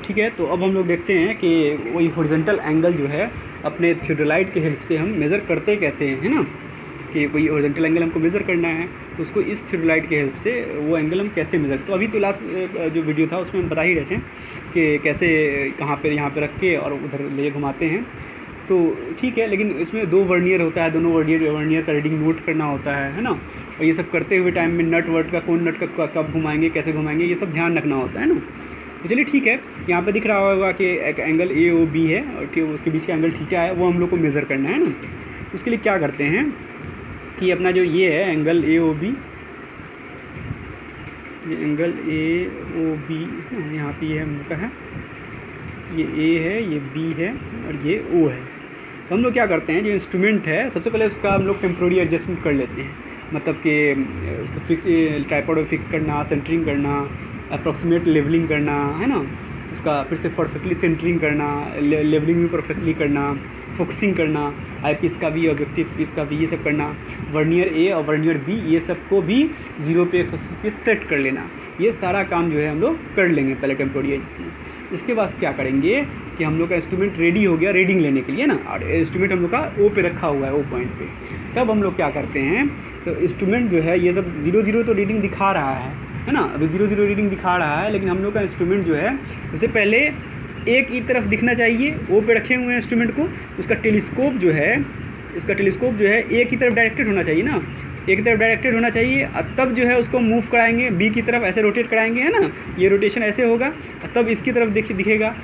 ठीक है, तो अब हम लोग देखते हैं कि वही हॉरिजॉन्टल एंगल जो है अपने थियोडोलाइट की हेल्प से हम मेज़र करते कैसे हैं, है ना। कि कोई हॉरिजॉन्टल एंगल हमको मेज़र करना है तो उसको इस थियोडोलाइट की हेल्प से वो एंगल हम कैसे मेज़र। तो अभी तो लास्ट जो वीडियो था उसमें हम बता ही रहे थे कि कैसे कहाँ पे यहाँ पे रख के और उधर ले घुमाते हैं। तो ठीक है, लेकिन इसमें 2 वर्नियर होता है, दोनों वर्नियर का रीडिंग नोट करना होता है ना। और ये सब करते हुए टाइम में नट वर्ड का कौन नट का कब घुमाएंगे, कैसे घुमाएंगे, ये सब ध्यान रखना होता है ना। तो चलिए ठीक है, यहाँ पे दिख रहा होगा कि एक एंगल ए ओ बी है और ठीक उसके बीच का एंगल थीटा है, वो हम लोग को मेज़र करना है ना। उसके लिए क्या करते हैं कि अपना जो ये है एंगल ए ओ बी, ये एंगल ए ओ बी यहाँ पे ये हम लोग का है, ये ए है, ये बी है और ये ओ है। तो हम लोग क्या करते हैं, जो इंस्ट्रूमेंट है सबसे पहले उसका हम लोग टेम्प्रोरी एडजस्टमेंट कर लेते हैं। मतलब कि उसको फिक्स ट्राइपॉड में फिक्स करना, सेंटरिंग करना, अप्रॉक्सीमेट लेवलिंग करना, है ना। उसका फिर से परफेक्टली सेंटरिंग करना, लेवलिंग भी परफेक्टली करना, फोकसिंग करना, आई पीस का भी, ऑब्जेक्टिव पीस का भी, ये सब करना। वर्नियर ए और वर्नियर बी ये सब को भी 0 पे 180 पे सेट कर लेना। ये सारा काम जो है हम लोग कर लेंगे पहले टेम्प्रोरी एडजस्टमेंट। उसके बाद क्या करेंगे कि हम लोग का इंस्ट्रूमेंट रेडी हो गया रीडिंग लेने के लिए ना, और इंस्ट्रूमेंट हम लोग का ओ पे रखा हुआ है, ओ पॉइंट पे। तब हम लोग क्या करते हैं, तो इंस्ट्रूमेंट जो है ये सब 0 तो रीडिंग दिखा रहा है ना, अभी 0 रीडिंग दिखा रहा है, लेकिन हम लोग का इंस्ट्रूमेंट जो है सबसे पहले एक ही तरफ दिखना चाहिए। ओ पे रखे हुए हैं इंस्ट्रूमेंट को, उसका टेलीस्कोप जो है, इसका टेलीस्कोप जो है एक ही तरफ डायरेक्टेड होना चाहिए ना, एक ही तरफ डायरेक्टेड होना चाहिए। तब जो है उसको मूव कराएंगे बी की तरफ, ऐसे रोटेट कराएंगे, है ना। ये रोटेशन ऐसे होगा, तब इसकी तरफ दिखेगा।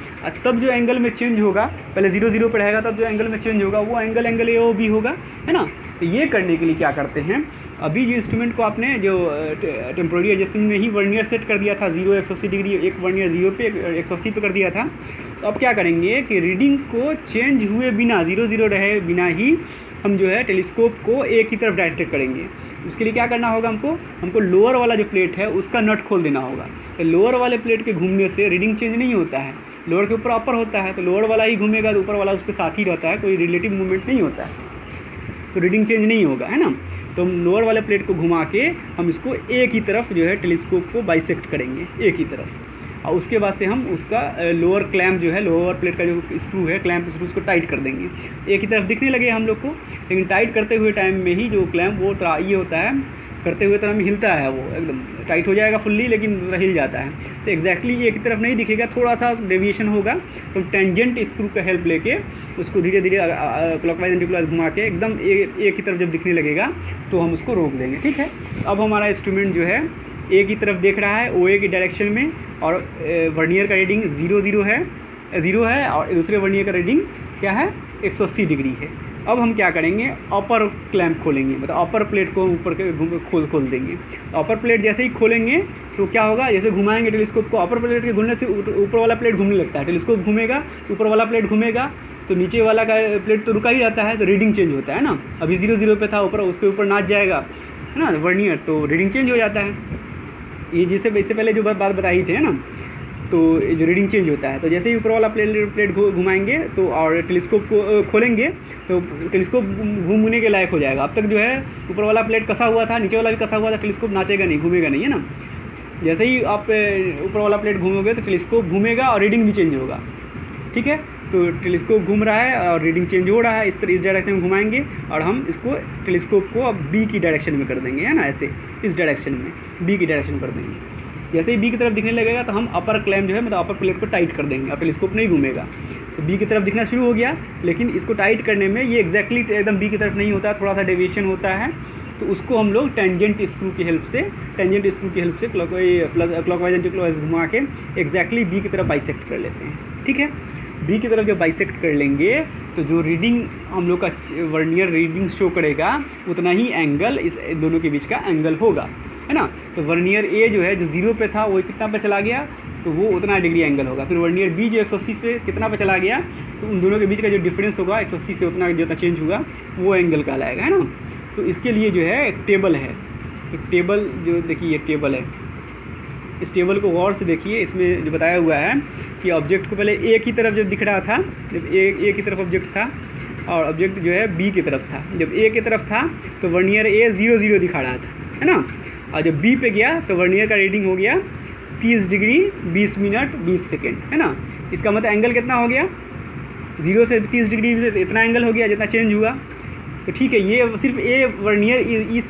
तब जो एंगल में चेंज होगा, पहले 0 पे रहेगा, तब जो एंगल में चेंज होगा वो एंगल ए ओ बी होगा, है ना। तो ये करने के लिए क्या करते हैं, अभी जो इंस्ट्रूमेंट को आपने जो टेम्प्रोरी एडजस्टमेंट में ही वर्नियर सेट कर दिया था 0 180 डिग्री, एक वर्नियर 0 पे 180 पे कर दिया था। तो अब क्या करेंगे कि रीडिंग को चेंज हुए बिना, 0 रहे बिना ही हम जो है टेलीस्कोप को एक ही तरफ डायरेक्टेड करेंगे। उसके लिए क्या करना होगा, हमको लोअर वाला जो प्लेट है उसका नट खोल देना होगा। तो लोअर वाले प्लेट के घूमने से रीडिंग चेंज नहीं होता है, लोअर के ऊपर अपर होता है, तो लोअर वाला ही घूमेगा तो ऊपर वाला उसके साथ ही रहता है, कोई रिलेटिव मूवमेंट नहीं होता है, तो रीडिंग चेंज नहीं होगा, है ना। तो हम लोअर वाले प्लेट को घुमा के हम इसको एक ही तरफ जो है टेलीस्कोप को बाइसेक्ट करेंगे, एक ही तरफ। और उसके बाद से हम उसका लोअर क्लैम्प जो है, लोअर प्लेट का जो स्क्रू है, क्लैम्प स्क्रू, उसको टाइट कर देंगे। एक ही तरफ दिखने लगे हम लोग को, लेकिन टाइट करते हुए टाइम में ही जो क्लैम्प वो ये होता है, करते हुए तरह में हिलता है, वो एकदम टाइट हो जाएगा फुल्ली, लेकिन हिल जाता है। तो एग्जैक्टली एक ही तरफ नहीं दिखेगा, थोड़ा सा डेविएशन होगा। तो टेंजेंट स्क्रू का हेल्प लेके उसको धीरे धीरे क्लॉकवाइज एंटी क्लॉकवाइज घुमा के एकदम एक ही तरफ जब दिखने लगेगा तो हम उसको रोक देंगे, ठीक है। अब हमारा इंस्ट्रूमेंट जो है एक ही तरफ देख रहा है, ओ ए की डायरेक्शन में, और वर्नियर का रीडिंग 0 है और दूसरे वर्नियर का रीडिंग क्या है, 180 डिग्री है। अब हम क्या करेंगे, अपर क्लैम्प खोलेंगे, मतलब अपर प्लेट को ऊपर के खोल देंगे। अपर प्लेट जैसे ही खोलेंगे तो क्या होगा, जैसे घुमाएंगे टेलीस्कोप को, अपर प्लेट के घूमने से ऊपर वाला प्लेट घूमने लगता है, टेलीस्कोप घूमेगा ऊपर वाला प्लेट घूमेगा, तो नीचे वाला का प्लेट तो रुका ही रहता है, तो रीडिंग चेंज होता है ना। अभी 0 पे था, ऊपर उसके ऊपर नाच जाएगा, है ना, वर्नियर, तो रीडिंग चेंज हो जाता है। ये जिससे इससे पहले जो बात बताई थी, है ना, तो जो रीडिंग चेंज होता है। तो जैसे ही ऊपर वाला प्लेट घुमाएंगे तो और टेलीस्कोप को खोलेंगे तो टेलीस्कोप घूमने के लायक हो जाएगा। अब तक जो है ऊपर वाला प्लेट कसा हुआ था, नीचे वाला भी कसा हुआ था, टेलीस्कोप नाचेगा नहीं, घूमेगा नहीं, है ना। जैसे ही आप ऊपर वाला प्लेट घूमोगे तो टेलीस्कोप घूमेगा और रीडिंग भी चेंज होगा, ठीक है। तो टेलीस्कोप घूम रहा है और रीडिंग चेंज हो रहा है, इस डायरेक्शन में घुमाएंगे और हम इसको टेलीस्कोप को अब बी की डायरेक्शन में कर देंगे, है ना, ऐसे इस डायरेक्शन में बी की डायरेक्शन कर देंगे। जैसे ही बी की तरफ दिखने लगेगा तो हम अपर क्लैम्प जो है, मतलब अपर प्लेट को टाइट कर देंगे, अब टेलीस्कोप नहीं घूमेगा। तो बी की तरफ दिखना शुरू हो गया, लेकिन इसको टाइट करने में ये एग्जैक्टली एकदम बी की तरफ नहीं होता है, थोड़ा सा डेविएशन होता है। तो उसको हम लोग टेंजेंट स्क्रू की हेल्प से क्लॉकवाइज एंटी क्लॉकवाइज घुमा के एग्जैक्टली बी की तरफ बाइसेक्ट कर लेते हैं, ठीक है। बी की तरफ जब बाइसेक्ट कर लेंगे तो जो रीडिंग हम लोग का वर्नियर रीडिंग शो करेगा उतना ही एंगल इस दोनों के बीच का एंगल होगा, है ना। तो वर्नियर ए जो है, जो 0 पे था, वो कितना पे चला गया, तो वो उतना डिग्री एंगल होगा। फिर वर्नियर बी जो 180 पे कितना पे चला गया, तो उन दोनों के बीच का जो डिफरेंस होगा 180 से उतना जितना चेंज हुआ वो एंगल कहलाएगा, है ना। तो इसके लिए जो है एक टेबल है, तो टेबल जो देखिए ये टेबल है, इस टेबल को गौर से देखिए। इसमें जो बताया हुआ है कि ऑब्जेक्ट को पहले एक ही तरफ जब दिख रहा था, जब एक ही तरफ ऑब्जेक्ट था और ऑब्जेक्ट जो है बी की तरफ था, जब ए की तरफ था तो वर्नियर ए 0 दिखा रहा था, है ना। और जब बी पे गया तो वर्नियर का रीडिंग हो गया 30 डिग्री 20 मिनट 20 सेकेंड, है ना। इसका मतलब एंगल कितना हो गया, 0 से 30 डिग्री इतना एंगल हो गया जितना चेंज हुआ। तो ठीक है, ये सिर्फ ए वर्नियर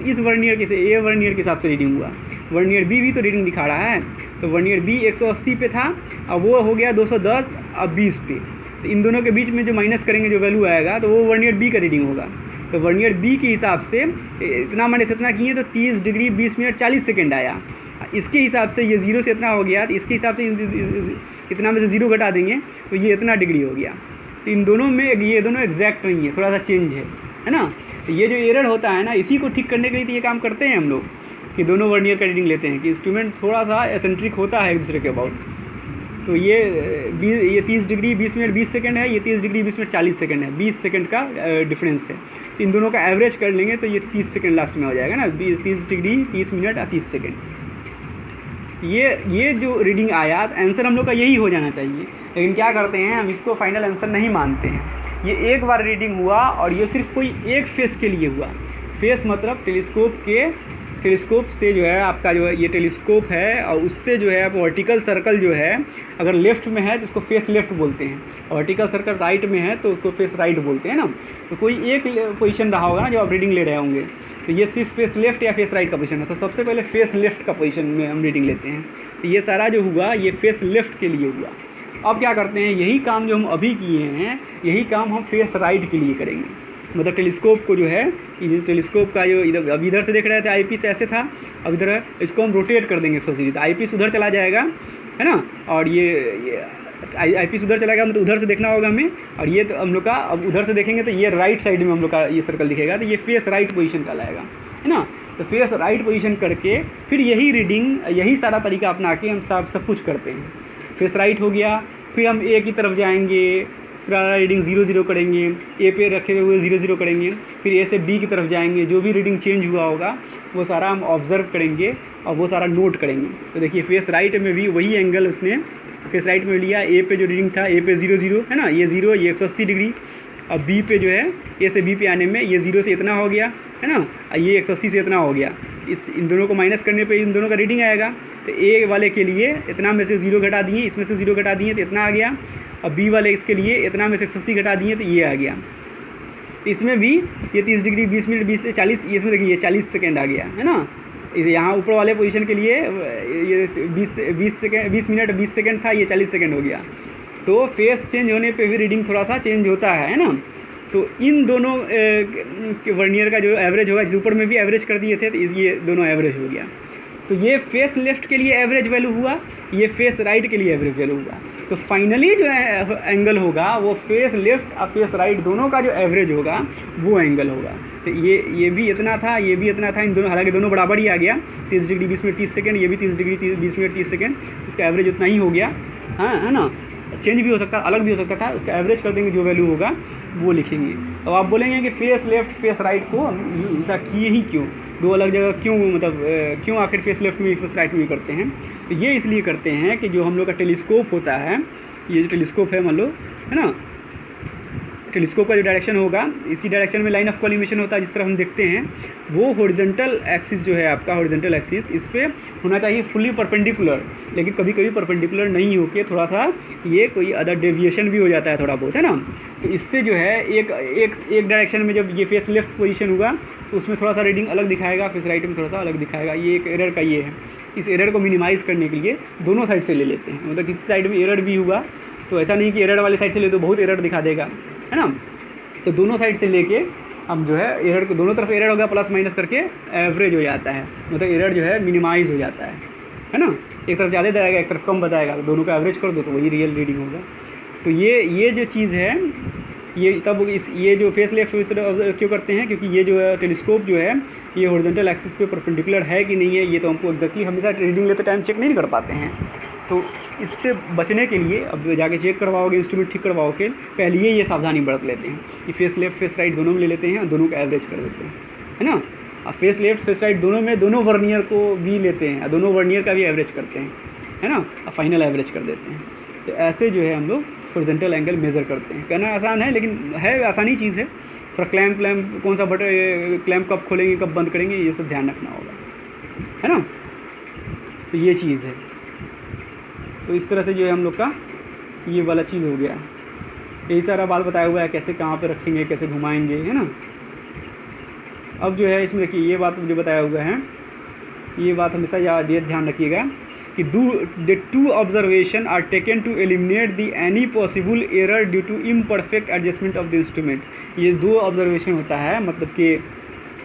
इस वर्नियर के से ए वर्नियर के हिसाब से रीडिंग हुआ। वर्नियर बी भी तो रीडिंग दिखा रहा है, तो वर्नियर बी 180 पे था, अब वो हो गया 210, अब 20 पे। तो इन दोनों के बीच में जो माइनस करेंगे जो वैल्यू आएगा तो वो वर्नियर बी का रीडिंग होगा। तो वर्नियर बी के हिसाब से इतना माइनस इतना किए तो 30 डिग्री 20 मिनट 40 सेकेंड आया। इसके हिसाब से ये 0 से इतना हो गया, तो इसके हिसाब से इतना में से 0 घटा देंगे तो ये इतना डिग्री हो गया। तो इन दोनों में ये दोनों एग्जैक्ट नहीं है, थोड़ा सा चेंज है ना। तो ये जो एरर होता है ना, इसी को ठीक करने के लिए तो ये काम करते हैं हम लोग कि दोनों वर्नियर का रीडिंग लेते हैं कि इंस्ट्रूमेंट थोड़ा सा एसेंट्रिक होता है एक दूसरे के अबाउट। तो ये 30 डिग्री 20 मिनट 20 सेकंड है, ये 30 डिग्री 20 मिनट 40 सेकंड है, 20 सेकंड का डिफरेंस है। तो इन दोनों का एवरेज कर लेंगे तो ये 30 सेकंड लास्ट में हो जाएगा ना, 30 डिग्री 30 मिनट और 30 सेकंड। ये जो रीडिंग आया आंसर हम लोग का यही हो जाना चाहिए, लेकिन क्या करते हैं हम इसको फाइनल आंसर नहीं मानते हैं। ये एक बार रीडिंग हुआ और ये सिर्फ कोई एक फेस के लिए हुआ। फेस मतलब टेलीस्कोप से जो है आपका जो है ये टेलीस्कोप है, और उससे जो है आप वर्टिकल सर्कल जो है अगर लेफ़्ट में है तो उसको फेस लेफ़्ट बोलते हैं, वर्टिकल सर्कल राइट में है तो उसको फेस राइट बोलते हैं ना। तो कोई एक पोजीशन रहा होगा ना जो आप रीडिंग ले रहे होंगे, तो ये सिर्फ फेस लेफ़्ट या फेस राइट का पोजीशन है। तो सबसे पहले फेस लेफ़्ट का पोजीशन में हम रीडिंग लेते हैं। तो ये सारा जो हुआ ये फेस लेफ़्ट के लिए हुआ। अब क्या करते हैं, यही काम जो हम अभी किए हैं यही काम हम फेस राइट के लिए करेंगे। मतलब टेलीस्कोप को जो है, ये टेलीस्कोप का जो इधर से देख रहे थे आईपीस ऐसे था, अब इधर इसको हम रोटेट कर देंगे 180 तो आईपीस उधर चला जाएगा, है ना। और ये आईपीस उधर चला मतलब उधर से देखना होगा हमें, और ये तो हम लोग का अब उधर से देखेंगे तो ये राइट साइड में हम लोग का ये सर्कल दिखेगा, तो ये फेस राइट पोजीशन कहलाएगा, है ना। तो फेस राइट पोजीशन करके फिर यही रीडिंग यही सारा तरीका अपना के हम सब कुछ करते हैं। फेस राइट हो गया, फिर हम ए की तरफ जाएंगे, फिर रीडिंग 0 0 करेंगे, ए पे रखे हुए 0 0 करेंगे, फिर ए से बी की तरफ जाएंगे, जो भी रीडिंग चेंज हुआ होगा वो सारा हम ऑब्जर्व करेंगे और वो सारा नोट करेंगे। तो देखिए फेस राइट में भी वही एंगल उसने फेस राइट में लिया, ए पे जो रीडिंग था ए पे 0 0 है ना, ये 0 ये 180 डिग्री। अब बी पे जो है ए से बी पे आने में ये 0 से इतना हो गया, है ना, ये 180 से इतना हो गया। इन दोनों को माइनस करने पे इन दोनों का रीडिंग आएगा। तो ए वाले के लिए इतना में से 0 घटा दिए, इसमें से 0 घटा दिए तो इतना आ गया। और बी वाले इसके लिए इतना में से 180 घटा दिए तो ये आ गया। इसमें भी ये 30 डिग्री 20 मिनट 20 से 40, इसमें देखिए ये 40 सेकेंड आ गया, है ना। इसे यहाँ ऊपर वाले पोजीशन के लिए ये 20 मिनट 20 सेकेंड था, ये 40 सेकेंड हो गया। तो फेस चेंज होने पे भी रीडिंग थोड़ा सा चेंज होता है ना। तो इन दोनों वर्नियर का जो एवरेज होगा, जिस ऊपर में भी एवरेज कर दिए थे तो ये दोनों एवरेज हो गया। तो ये फेस लेफ़्ट के लिए एवरेज वैल्यू हुआ, ये फेस राइट के लिए एवरेज वैल्यू हुआ। तो फाइनली जो एंगल होगा वो फेस लेफ़्ट और फेस राइट दोनों का जो एवरेज होगा वो एंगल होगा। तो ये भी इतना था, ये भी इतना था, इन दोनों हालांकि दोनों बराबर ही आ गया, 30 डिग्री 20 मिनट 30 सेकेंड, ये भी 30 डिग्री 20 मिनट 30 सेकेंड, उसका एवरेज उतना ही हो गया। हाँ, है ना, चेंज भी हो सकता अलग भी हो सकता था, उसका एवरेज कर देंगे, जो वैल्यू होगा वो लिखेंगे। अब आप बोलेंगे कि फेस लेफ़्ट फेस राइट को ऐसा किए ही क्यों, दो अलग जगह क्यों, मतलब क्यों आखिर फेस लेफ्ट में फेस राइट में करते हैं। तो ये इसलिए करते हैं कि जो हम लोग का टेलीस्कोप होता है, ये जो टेलीस्कोप है मान लो, है ना, टेलीस्कोप का जो डायरेक्शन होगा इसी डायरेक्शन में लाइन ऑफ कॉलिमेशन होता है, जिस तरह हम देखते हैं वो हॉरिजॉन्टल एक्सिस जो है आपका हॉरिजॉन्टल एक्सिस इस पर होना चाहिए फुली परपेंडिकुलर, लेकिन कभी कभी परपेंडिकुलर नहीं होके थोड़ा सा ये कोई अदर डेविएशन भी हो जाता है थोड़ा बहुत, है ना। तो इससे जो है एक डायरेक्शन में जब ये फेस लेफ्ट पोजीशन होगा तो उसमें थोड़ा सा रीडिंग अलग दिखाएगा, फेस राइट में थोड़ा सा अलग दिखाएगा। ये एक एरर का ये है। इस एरर को मिनिमाइज़ करने के लिए दोनों साइड से ले लेते हैं, मतलब किसी साइड में एरर भी हुआ तो ऐसा नहीं कि एरर वाली साइड से ले तो बहुत एरर दिखा देगा, है ना। तो दोनों साइड से लेके हम जो है एरर को दोनों तरफ एरर होगा प्लस माइनस करके एवरेज हो जाता है, मतलब एरर जो है मिनिमाइज़ हो जाता है ना। एक तरफ ज़्यादा बताएगा एक तरफ कम बताएगा, तो दोनों का एवरेज कर दो तो वही रियल रीडिंग होगा। तो ये जो चीज़ है ये तब ये जो फेस लेफ्ट क्यों करते हैं, क्योंकि ये जो है टेलीस्कोप जो है ये हॉरिजॉन्टल एक्सिस पे परपेंडिकुलर है कि नहीं है, ये तो हमको एग्जैक्टली हमेशा रीडिंग लेते टाइम चेक नहीं कर पाते हैं। तो इससे बचने के लिए अब जाके चेक करवाओगे, इंस्ट्रूमेंट ठीक करवाओगे, पहले ये सावधानी बरत लेते हैं कि फेस लेफ्ट फेस राइट दोनों में ले लेते हैं और दोनों का एवरेज कर देते हैं, है ना। और फेस लेफ्ट फेस राइट दोनों में दोनों वर्नियर को भी लेते हैं और दोनों वर्नियर का भी एवरेज करते हैं, है ना, और फाइनल एवरेज कर देते हैं। तो ऐसे जो है हम लोग हॉरिजॉन्टल एंगल मेज़र करते हैं। कहना आसान है लेकिन है आसानी चीज़ है। थोड़ा क्लैम्प कौन सा बटन क्लैम्प कब खोलेंगे कब बंद करेंगे ये सब ध्यान रखना होगा, है ना। तो ये चीज़ है। तो इस तरह से जो है हम लोग का ये वाला चीज़ हो गया। यही सारा बात बताया हुआ है, कैसे कहाँ पे रखेंगे, कैसे घुमाएंगे, है ना। अब जो है इसमें देखिए ये बात मुझे बताया हुआ है, ये बात हमेशा याद ध्यान रखिएगा कि the two observation are taken to eliminate the any possible error due to imperfect adjustment of the instrument. ये 2 ऑब्जर्वेशन होता है, मतलब कि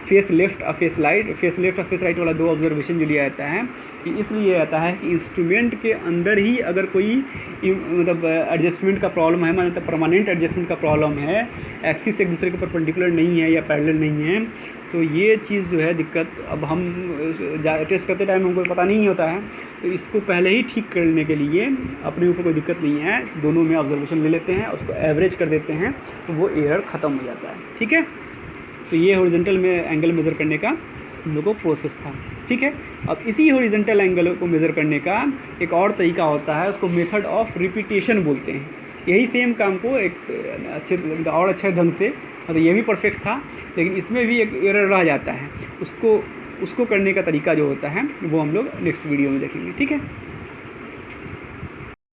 फेस लेफ्ट और फेस राइट वाला 2 ऑब्जर्वेशन जो लिया जाता है, कि इसलिए आता है कि इंस्ट्रूमेंट के अंदर ही अगर कोई मतलब एडजस्टमेंट का प्रॉब्लम है, मतलब परमानेंट एडजस्टमेंट का प्रॉब्लम है, एक्सिस एक दूसरे के परपेंडिकुलर नहीं है या पैरेलल नहीं है, तो ये चीज़ जो है दिक्कत अब हम टेस्ट करते टाइम हमको पता नहीं होता है, तो इसको पहले ही ठीक करने के लिए अपने ऊपर कोई दिक्कत नहीं है, दोनों में ऑब्जर्वेशन ले लेते हैं, उसको एवरेज कर देते हैं, तो वो एरर ख़त्म हो जाता है। ठीक है, तो ये हॉरिजॉन्टल में एंगल मेज़र करने का हम लोगों को प्रोसेस था। ठीक है, अब इसी हॉरिजॉन्टल एंगल को मेज़र करने का एक और तरीका होता है, उसको मेथड ऑफ रिपीटेशन बोलते हैं। यही सेम काम को एक अच्छे ढंग से, मतलब ये भी परफेक्ट था लेकिन इसमें भी एक एरर रह जाता है, उसको करने का तरीका जो होता है वो हम लोग नेक्स्ट वीडियो में देखेंगे। ठीक है।